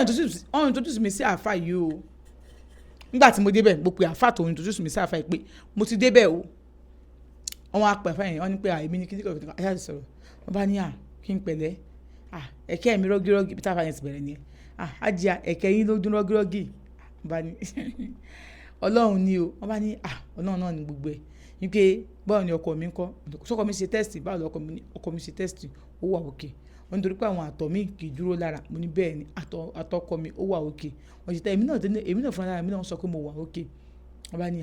wọ́n introduce mi sí àáfà yìí o nígbà tí mo débẹ̀ mo pe àáfà tó introduce mi sí àáfà yìí pé mo ti débẹ̀ o wọ́n á pè àáfà yẹn wọ́n ní pé èmi ní kíní kọ̀ọ̀kan ayé àti sọ̀rọ̀ wọ́n bá ní kí n pẹ̀lẹ́ ẹ̀kẹ́ mi rọ́gírọ́gì bí táfà yẹn ti bẹ̀rẹ̀ nìyẹn àjíà ẹ̀kẹ́ yín ló dún rọ́gírọ́gì wọ́n bá ní ọlọ́run ni o wọ́n bá ní ọlọ́run náà ní gbogbo ẹ̀ ní pé báwo ni ọkọ mi ń kọ́ sọ́kọ mi ṣe tẹ́sítì báwo ni ọkọ mi ṣe tẹ́sítì ó wà òkè wọ́n nítorí pé àwọn àtọ̀ mi kì í dúró lára mo ní bẹ́ẹ̀ ni àtọkọ mi ó wà òkè wọ́n ṣe tẹ́ èmi náà fúnra lára mi náà sọ pé mo wà òkè wọ́n bá ní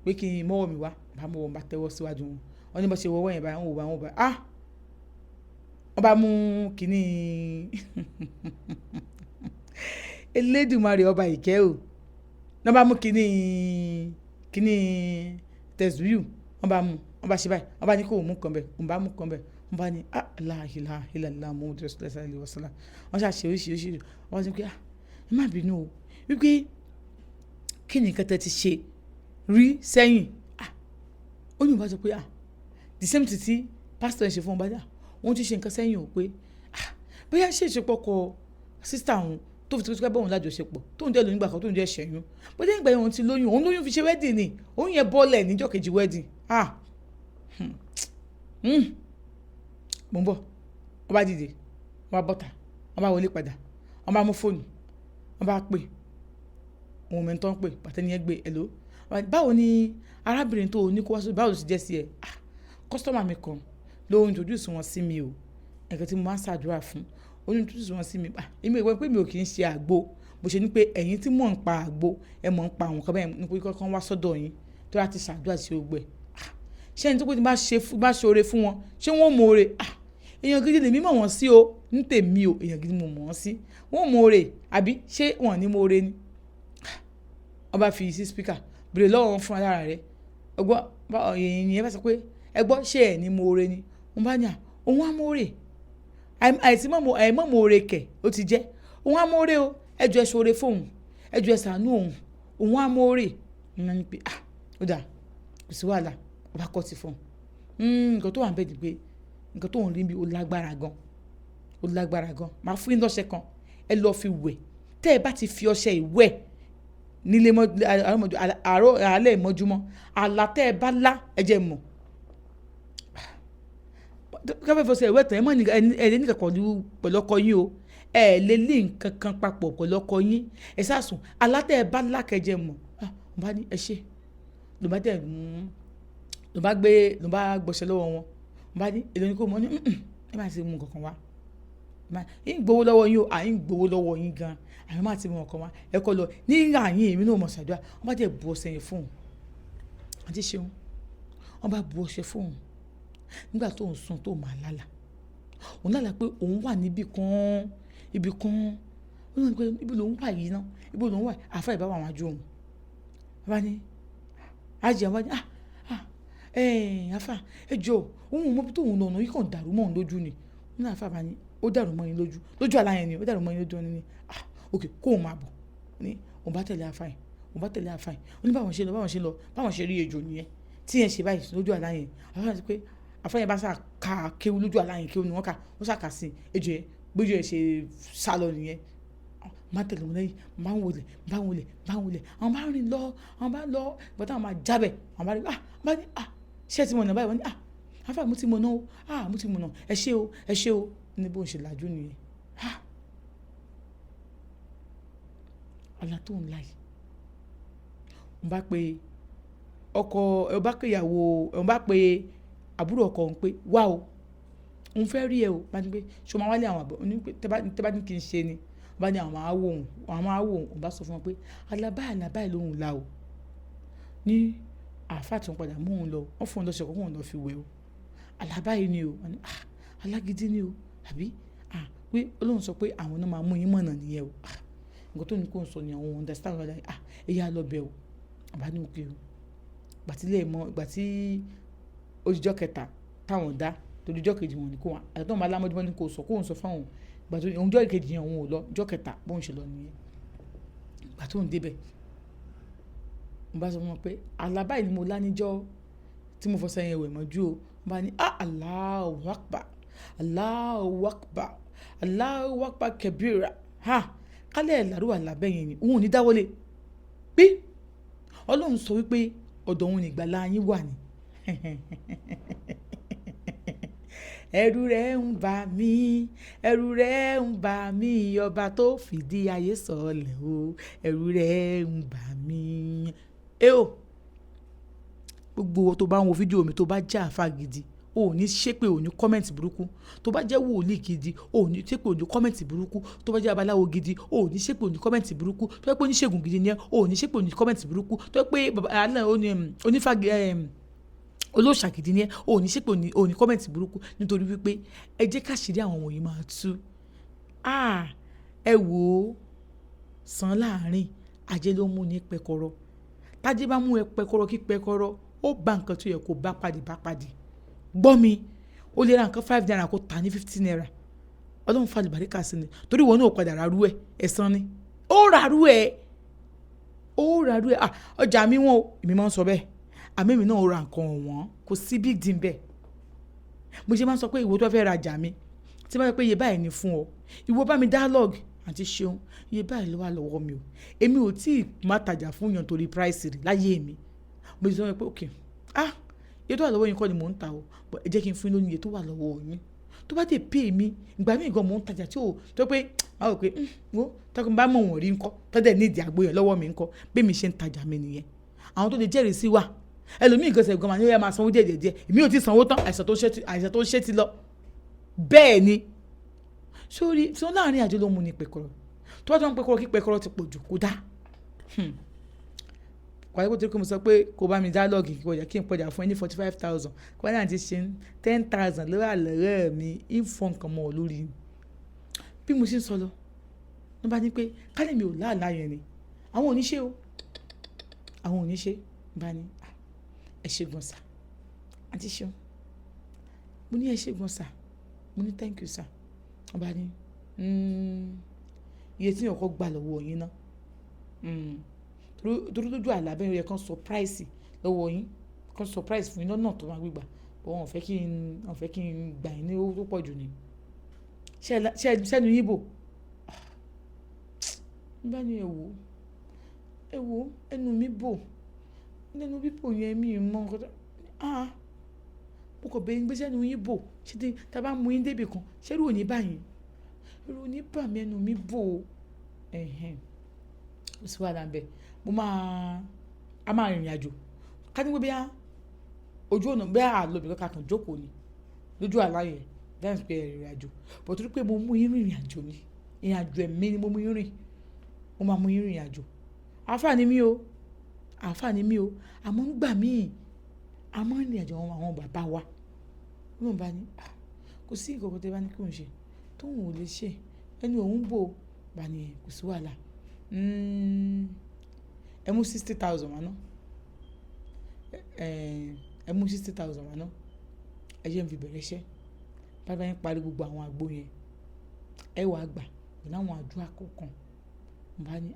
pé kí n mọ́wọ́ mi wá bá mọ́wọ́ bá tẹ́wọ́ síwájú wọn wọ́n ní bá ṣe wọ́wọ́ yẹn báyìí wọ́n wò bá wọ́n bá mú kínní Elédùmarè ọba ìkẹ́ o wọ́n bá mú kínní tẹ̀síwìú wọ́n bá ṣe báyìí wọ́n bá ní kó mú kan bẹ́ẹ̀ wọ́n bá mú kan bẹ́ẹ̀ wọ́n bá ní la ilaha illallah muhammadu rasulullah sallallahu alaihi wasallam wọ́n ṣàṣe oríṣiríṣi wọ́n ti pé ẹ má bínú o wípé kí ni nǹkan tẹ́ ti ṣe rí sẹ́yìn ó ní ìbá sọ pé the same thing tí pásítọ̀ ṣe fún ọba dà wọ́n ti ṣe nǹkan sẹ́yìn o pé bóyá ṣe ìṣepọ̀ kọ sísítà òun tó fi tó bá òun lájọṣepọ̀ tóun jẹ́ lóyún gbà kan tóun jẹ́ ṣẹ́yún bó dé ìgbà yẹn òun ti lóyún òun lóyún fi ṣe wedding ni òun yẹn bọ́ọ̀lẹ̀ níjọ́ kejì wedding mo ń bọ̀ wọ́n bá dìde wọ́n bá bọ́ta wọ́n bá wọlé padà wọ́n bá mú fóònù wọ́n bá pè òun mẹ́ntọ́ ń pè pàtẹ́ni ẹ gbé ẹ̀lò báwo ni arábìnrin tó ní kó wá sórí báwo ló ti jẹ́ sí ẹ kọ́sítọ́mà mi kan ló introduce wọn sí mi o ẹ̀kẹ́ tí mo máa ń ṣàdúrà fún ó ní introduce wọn sí mi èmi ìwé pé mi ò kì í ṣe àgbo bó ṣe ní pé ẹ̀yin tí mò ń pa àgbo ẹ mọ̀ ń pa àwọn kan bẹ́ẹ̀ ní pé kọ́kọ́ wá sọ́dọ̀ yín tó láti ṣàdúrà sí ogbẹ́ ṣé ẹni tó pé tí bá ṣe oore fún wọn ṣé wọ́n mọ oore èèyàn gidi lèmi mọ̀ wọ́n sí o ní tèmi o èèyàn gidi mo mọ̀ wọ́n sí wọ́n mọ oore àbí ṣé wọ́n ní mọ oore ni wọ́n bá fi sí spíkà bèrè lọ́wọ́ wọn fún alára rẹ̀ ọgbọ́n èèyàn yẹn bá sọ pé ẹgbọ́n ṣé ẹ̀ ní mọ oore ni wọ́n bá ní òun á mọ oore àìmọ́ mọ oore kẹ̀ ó ti jẹ́ òun á mọ oore o ẹjọ́ ẹ ṣoore fóun ẹjọ́ ẹ ṣàánú òun á mọ oore ìyẹn ni pé ó dà kò sí wàhálà ọba kọ́ ti fún nǹkan tó wà ń bẹ̀ dì pé nǹkan tó ń rí bí ó lágbára gan máa fún yín lọ́ṣẹ kan ẹ lọ́ọ́ fi wẹ̀ tẹ́ ẹ bá ti fi ọṣẹ ìwẹ̀ nílé àárọ̀ ìmọ́júmọ́ àlá tẹ́ ẹ bá lá ẹ̀jẹ̀ mọ̀ káfẹ́ fọṣẹ ìwẹ̀ tán ẹ mọ̀ ẹ ní kankan pẹ̀lú ọkọ yín o ẹ lè lé nǹkan kan papọ̀ pẹ̀lú ọkọ yín ẹ sásùn àlá tẹ́ ẹ bá lá kẹjẹ mọ̀ mo bá ní ẹ ṣe ló bá tẹ̀ ló bá gbọ́sẹ̀ lọ́wọ́ wọn mo bá ní èdè ní kò mọ́ ní ẹ máa ti mú nǹkan kan wá yín gbowó lọ́wọ́ yín o àyín gbowó lọ́wọ́ yín gan àyín máa ti mú nǹkan wá ẹ kọ́ lọ ní àyín èmi náà mọ̀ ṣàdúrà wọ́n bá tẹ̀ bu ọṣẹ yẹn fóun àti ṣeun wọ́n bá bu ọṣẹ fóun nígbà tó ń sùn tó máa lálà òun lálà pé òun wà níbi kan ó ní pé ibi lòun wà yìí náà ibi lòun wà àfa ìbáwọ̀ àwọn àjò òun bá ní àjẹ́ wọn bá ní àfa ẹjọ́ òun mọ́ tó òun lọ́nà yìí kàn dàrú mọ́ òun lójú ni wọ́n náà àfa bá ní ó dàrú mọ́ yín lójú àlàyé ni ó dàrú mọ́ yín lójú ni ok kó o máa bọ̀ ní òun bá tẹ̀lé àfa yìí ó ní báwọn ṣe rí ejò nìyẹn tí yẹn ṣe báyìí lójú àlàyé àfa yẹn ti pé àfa yẹn bá sà ká kéwú lójú àlàyé kéwú ni wọ́n kà ó sà kà sí ejò yẹn gbójú yẹn ṣe sá lọ nìyẹn má tẹ̀lé wọn lẹ́yìn má ń wọlé àwọn bá rìn lọ ìgbà táwọn máa jábẹ̀ àwọn bá rí bá ní ṣé ẹ ti mọ̀ náà báyìí wọ́n ní àfà mo ti mọ̀ náà mo ti mọ̀ náà ẹ ṣé o ní bó ń ṣe làjú nìyẹn ọ̀la tó ń la yìí wọ́n bá pe ọkọ ẹ̀ bá pe ìyàwó ẹ̀ bá pe àbúrò ọkọ òun pé wá o òun fẹ́ rí ẹ o bá ní pé ṣé o máa wálé àwọn àbọ̀ ní pé tẹ́ bá ní kí n ṣe ni bá ní àwọn máa wò òun bá sọ fún wọn pé alábáyé lòun la o ní àáfàá tí wọ́n padà mú òun lọ wọ́n fún un lọ́sẹ̀ kọ́kọ́ òun lọ fi wẹ̀ o alábáyé ni o wọ́n ní alágídí ni o àbí pé Ọlọ́run sọ pé àwọn náà máa mú yín mọ̀nà nìyẹn o nǹkan tó ní kó ń sọ ni àwọn understand ọ̀la ẹ̀yà lọ bẹ̀ o àbá ní òkè o ìgbà tí ojújọ́ kẹta táwọn dá tojújọ́ kejì wọn ni kó wọn àtàtọ̀ máa lámọ́júmọ́ ní kó sọ kó ń sọ fáwọn ìgbà tó òun jọ́ ìkejì yẹn òun ò lọ jọ́ kẹta bóun ṣe lọ nìyẹn ìgbà tó ń débẹ̀ mo bá sọ fún wọn pé alábáyé ni mo lá níjọ́ tí mo fọṣẹ yẹn wẹ̀ mọ́jú o mo bá ní Allahu Akbar Allahu Akbar Allahu Akbar kabira kálẹ̀ làrú àlàbẹ̀ yẹn ni òun ò ní dáwọ́lé pé Ọlọ́run sọ wípé ọ̀dọ̀ òun nìgbàlà yín wà ní. ẹ̀rù rẹ̀ ń bà mí ẹ̀rù rẹ̀ ń bà mí ọba tó fìdí ayé sọlẹ̀ o ẹ̀rù rẹ̀ ń bà mí. Gbogbo tó bá ń wo fídíò mi tó bá jẹ́ àfa gidi o ò ní ṣépè ò ní kọ́mẹ̀ntì burúkú, tó bá jẹ́ wòlíì gidi o ò ní ṣépè ò ní kọ́mẹ̀ntì burúkú, tó bá jẹ́ babaláwo gidi o ò ní ṣépè ò ní kọ́mẹ̀ntì burúkú, tó yẹ pé oníṣègùn gidi ni o ò ní ṣépè ò ní kọ́mẹ̀ntì burúkú, tó yẹ pé onífàgì olóòṣà gidi ni o ò ní ṣépè ò ní kọ́mẹ̀ntì burúkú, nítorí wípé ẹ jẹ́ káṣírí àwọn wọ̀nyí máa tú. Ẹ wò ó sàn láàrin ajé ló mú ní pẹkọrọ, tájé bá mú ẹ pẹkọrọ kí pẹkọrọ ó bá nǹkan tó yẹ kó bá pàdé gbọ́ mi, ó lè ra nǹkan 5 naira kó tà ní 15 naira. Ọlọ́run fa àlùbáríkà sí ni, torí wọn náà padà rárú ẹ̀ ẹ̀san ni ó rárú ẹ̀ ọjà mi wọn o èmi máa ń sọ bẹ́ẹ̀, àmì mi náà ó ra nǹkan ọ̀wọ́n kò sí big deal bẹ́ẹ̀. Mo ṣe máa ń sọ pé ìwọ tó fẹ́ rajà mi tí bá yẹ pé iye báyìí ni fún ọ, ìwọ bá mi dialogue àti ṣeun iye báyìí ló wà lọ́wọ́ mi o, èmi ò tí ì má tajà fún yàn torí price rẹ̀ láyé mi. Mo ṣe sọ pé okay iye tó wà lọ́wọ́ yín kọ́ ni mò ń ta o, ẹ jẹ́ kí n fún yín lónìí iye tó wà lọ́wọ́ yín tó bá dé pay mi ìgbà míì gan mò ń tajà tí ò tó pé àwọn ò pé wo tọkùn bá mọ̀ wọ́n rí ńkọ́ tọ́dẹ̀ ní ìdí àgbo yẹn lọ́wọ́ mi ńkọ́ bí mi ṣe ń tajà mi nìyẹn. Àwọn tó lè jẹ́rìí sí wa ẹlòmíì gẹ̀ẹ́sẹ̀ gan-an ni ó yẹ máa sanwó díẹ̀ èmi ò tí sanwó tán àìsàn tó ń ṣe ti lọ bẹ́ẹ̀ ni. sórí tí wọ́n láàrin àjọ ló mú ní pẹ̀kọ̀rọ̀ tó bá tó ń pẹ̀kọ̀rọ̀ kí pẹ̀kọ̀rọ̀ ti pọ̀ jù kó dá. Kwari kó tó kí mo sọ pé kó bá mi dialogue kí wọ́n jẹ́ kí n pọ̀jà fún ẹ ní 45,000 kó náà ti ṣe 10,000 lórí àlẹ́rẹ́ mi ìfọ̀n nǹkan mọ́ ọ lórí. Bí mo ṣe ń sọ lọ wọ́n bá ní pé kálẹ̀ mi ò láàlá yẹn ni àwọn ò ní ṣe bá ní ẹ ṣe gan sà àti ṣeun mo ní ẹ ṣe gan sà mo ní thank you sà wọ́n bá ní iye tí yàn kọ́ gbà lọ́wọ́ yín ná torí lójú àlàbẹ̀ yẹn kan surprise lọ́wọ́ yín kan surprise fún yín lọ́nà tó máa gbígbà wọ́n fẹ́ kí n gbà yín ní owó tó pọ̀ jù ni sẹ́nu yín bò bá ní ẹ wò ẹnu mi bò nínú bíbò yẹn mi mọ nǹkan tó mo kò bẹ́ẹ̀ ń gbé sẹ́nu yín bò ṣé tí tá a bá mú yín débì kan ṣé irú òní báyìí irú òní bà mí ẹnu mi bò ó sì wà lábẹ́ a máa rìnrìn àjò ká ní pé bí ojú ọ̀nà bí àlọ́bì kan kàn jókòó ni lójú àlá yẹn dáhùn pé rìnrìn àjò bọ̀ torí pé mo mú yín rìnrìn àjò ni ìrìn àjò ẹ̀mí ni mo mú yín rìn mo máa mú yín rìnrìn àjò àǹfààní mi o àmọ́ ń gbà míì àmọ́ rìnrìn àjò àwọn bàbá wa wọ́n bá ní kò sí ìkọ̀kọ̀ tẹ́ bá ní kí òun ṣe tóun ò lè ṣe ẹni òun bò bá ní kò sí wàhálà ẹ mú 60,000 wá ná ẹ mú 60,000 wá ná ẹ jẹ́ n fi bẹ̀rẹ̀ iṣẹ́ bàbá yẹn parí gbogbo àwọn àgbo yẹn ẹ wàá gbà pẹ̀lú àwọn àdúrà kọ̀ọ̀kan mo bá ní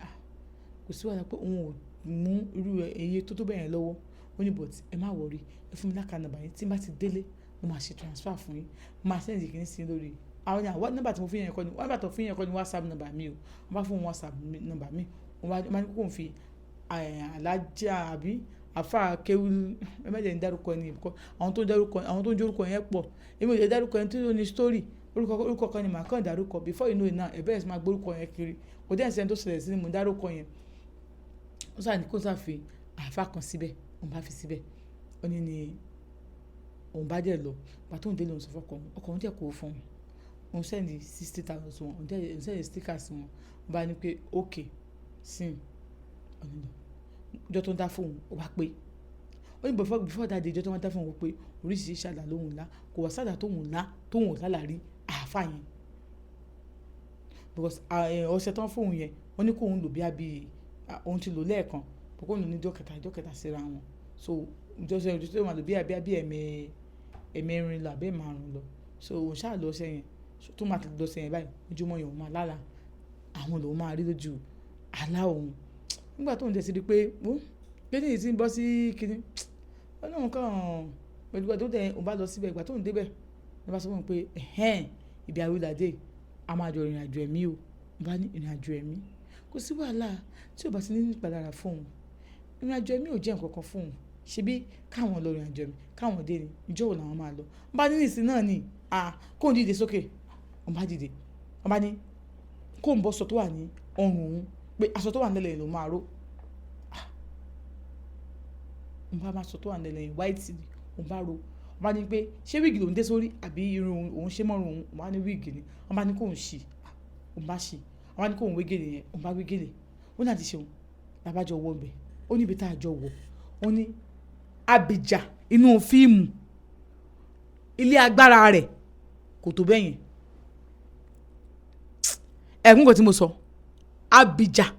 kò sí wàhálà pé òun ò mú irú iye tó bẹ̀rẹ̀ lọ́wọ́ ó ní but ẹ má wọrí ẹ fún mi láka nàbà yín tí n bá ti délé mo máa ṣe transfer fún yín mo máa sẹ́ǹdì kìíní sí lórí àwọn nọ́mbà tí mo fi yẹn kọ́ ni nọ́mbà tó fi yẹn kọ́ ni WhatsApp nọ́mbà mi o mo bá fún WhatsApp nọ́mbà mi mo máa ní kó n fi alájà àbí àfa kéwú ẹ má jẹ́ ní dárúkọ ẹni ìbùkọ́ àwọn tó ń dárúkọ yẹn pọ̀ èmi ò lè dárúkọ ẹni tó ní story orúkọ kan ni màá kàn dárúkọ before you know it now ẹ bẹ̀rẹ̀ sí máa gbórúkọ yẹn kiri kò dé ẹ̀sẹ̀ tó ṣẹlẹ̀ sí ni mo dárúkọ yẹn ó sáà ní kó sáà fi àfa kan síbẹ̀ òun bá fi síbẹ̀ ó ní ni òun bá dẹ̀ lọ pàtó òun délé òun sọ fọkàn ọkọ̀ òun dẹ̀ kó fún òun sẹ́ni 60,000 sí wọn òun sẹ́ni stickers sí wọn òun bá ní pé okay sim ọ̀nà ìjọ tó ń dá fóun ó bá pé ó ní before that day ìjọ tó ń dá fóun ó pé oríṣiríṣi àdá lóhùn ńlá kò wá sádà tóhùn ńlá rí àáfà yẹn because ọ̀sẹ̀ tó ń fóun yẹn wọ́n ní kóun lò bí òun ti lò lẹ́ẹ̀kan pọ̀kọ́ òun ní ìjọ kẹta síra wọn so ìjọ tó máa lò bí ẹ̀mẹrin lọ àbẹ́ márùn lọ so òun ṣáà lọ ọ̀sẹ̀ yẹn tó máa ti lọ ọ̀sẹ̀ yẹn báyìí ojúmọ́ yẹn òun máa lára àwọn lòun máa rí lójú àlá òun nígbà tó ń tẹ̀sí rí pé kéde yìí ti ń bọ́ sí kinní ọlọ́run kan pẹ̀lú ìgbà tó tẹ̀ òun bá lọ síbẹ̀ ìgbà tó ń débẹ̀ ní bá sọ fún un pé ibi àwílàdé a máa jọ ìrìn àjò ẹ̀mí o bá ní ìrìn àjò ẹ̀mí kò sí wàhálà tí ò bá ti ní ìpalára fún òun, ìrìn àjò ẹ̀mí ò jẹ́ nǹkan kan fún òun, ṣebí káwọn lọ ìrìn àjò ẹ̀mí káwọn dé ni ìjọ wo làwọn máa lọ. Wọ́n bá ní nísìn náà ni kóun dìde sókè, wọ́n bá dìde, wọ́n bá ní kóun bọ́ aṣọ tó wà ní ọrùn òun pé aṣọ tó wà nílẹ̀ ló máa ró. Wọ́n bá máa aṣọ tó wà nílẹ̀ yẹn white ni wọ́n bá ró. Wọ́n bá ní pé ṣé wíìgì lòún dé sórí àbí irun òun ṣe mọ́rùn òun, wọ́n bá ní wíìgì ni. Wọ́n bá ní kóun ṣì, wọ́n bá ṣì, wọ́n bá ní kóun wé gèlè yẹn, wọ́n bá wé gèlè. Ó ní àti ṣeun làbájọ wọ ọbẹ̀, ó ní ibi tá a jọ wọ̀, ó ní Abidjan inú fíìmù ilé agbára rẹ̀ kò tó bẹ́yẹn. Ẹ̀gún kan tí mo sọ Abidjan